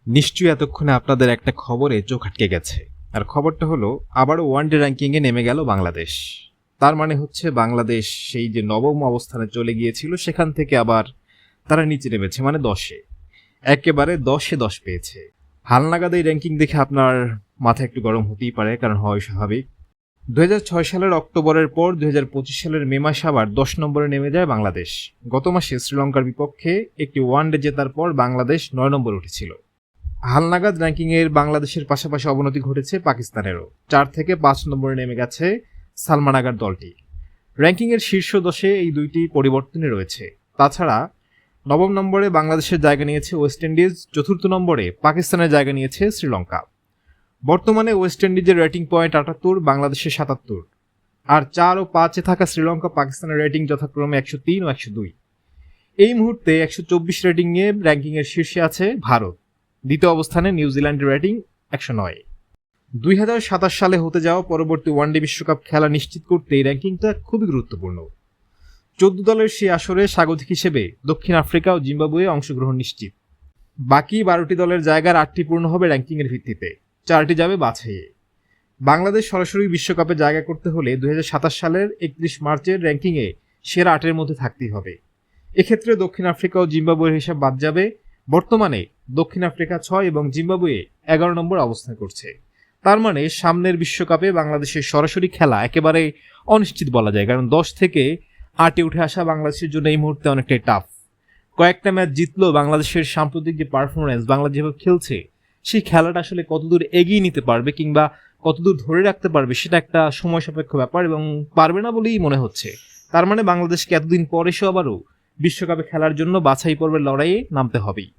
নিশ্চয়ই এতক্ষণে আপনাদের একটা খবরে চোখ আটকে গেছে। আর খবরটা হলো আবারও ওয়ানডে র্যাঙ্কিংয়ে নেমে গেল বাংলাদেশ। তার মানে হচ্ছে বাংলাদেশ সেই যে নবম অবস্থানে চলে গিয়েছিল সেখান থেকে আবার তারা নিচে নেমেছে, মানে 10-এ, একেবারে 10-এ 10 পেয়েছে। হালনাগাদ এই র্যাঙ্কিং দেখে আপনার মাথা একটু গরম হতেই পারে, কারণ হয় স্বাভাবিক। 2006 সালের অক্টোবরের পর 2025 সালের মে মাসে আবার 10 নম্বরে নেমে যায় বাংলাদেশ। গত মাসে শ্রীলঙ্কার বিপক্ষে একটি ওয়ানডে জেতার পর বাংলাদেশ 9 নম্বরে উঠেছিল। হালনাগাদ র্যাঙ্কিংয়ের বাংলাদেশের পাশাপাশি অবনতি ঘটেছে পাকিস্তানেরও। 4 থেকে 5 নম্বরে নেমে গেছে সালমান আগার দলটি। র্যাঙ্কিংয়ের শীর্ষ 10-এ এই দুইটি পরিবর্তনই রয়েছে। তাছাড়া নবম নম্বরে বাংলাদেশের জায়গা নিয়েছে ওয়েস্ট ইন্ডিজ, চতুর্থ নম্বরে পাকিস্তানের জায়গা নিয়েছে শ্রীলঙ্কা। বর্তমানে ওয়েস্ট ইন্ডিজের রেটিং পয়েন্ট 78, বাংলাদেশের 77, আর 4 ও 5-এ থাকা শ্রীলঙ্কা পাকিস্তানের রেটিং যথাক্রমে 103 ও 102। এই মুহূর্তে 124 রেটিংয়ে র্যাঙ্কিংয়ের শীর্ষে আছে ভারত। দ্বিতীয় অবস্থানে নিউজিল্যান্ডের রেটিং 109। 2027 সালে হতে যাওয়া পরবর্তী ওয়ানডে বিশ্বকাপ খেলা নিশ্চিত করতে এই র্যাঙ্কিংটা খুবই গুরুত্বপূর্ণ। 14 দলের সেই আসরে স্বাগতিক হিসেবে দক্ষিণ আফ্রিকা ও জিম্বাবুয়ে অংশগ্রহণ নিশ্চিত। বাকি 12টি দলের জায়গার 8টি পূর্ণ হবে র্যাঙ্কিংয়ের ভিত্তিতে, 4টি যাবে বাছাইয়ে। বাংলাদেশ সরাসরি বিশ্বকাপে জায়গা করতে হলে 2027 সালের 31 মার্চের র্যাঙ্কিংয়ে সেরা 8-এর মধ্যে থাকতেই হবে। এক্ষেত্রে দক্ষিণ আফ্রিকা ও জিম্বাবুয়ের হিসাব বাদ যাবে। বর্তমানে দক্ষিণ আফ্রিকা 6 এবং জিম্বাবুয়ে 11 নম্বর অবস্থান করছে। তার মানে সামনের বিশ্বকাপে বাংলাদেশের সরাসরি খেলা একেবারে অনিশ্চিত বলা যায়, কারণ 10 থেকে 8-এ উঠে আসা বাংলাদেশের জন্য এই মুহূর্তে অনেকটাই টাফ। কয়েকটা ম্যাচ জিতলেও বাংলাদেশের সাম্প্রতিক যে পারফরমেন্স, বাংলাদেশ যেভাবে খেলছে, সেই খেলাটা আসলে কতদূর এগিয়ে নিতে পারবে কিংবা কতদূর ধরে রাখতে পারবে সেটা একটা সময় সাপেক্ষ ব্যাপার, এবং পারবে না বলেই মনে হচ্ছে। তার মানে বাংলাদেশকে এতদিন পর এসে আবারও বিশ্বকাপে খেলার জন্য বাছাই পর্বের লড়াইয়ে নামতে হবেই।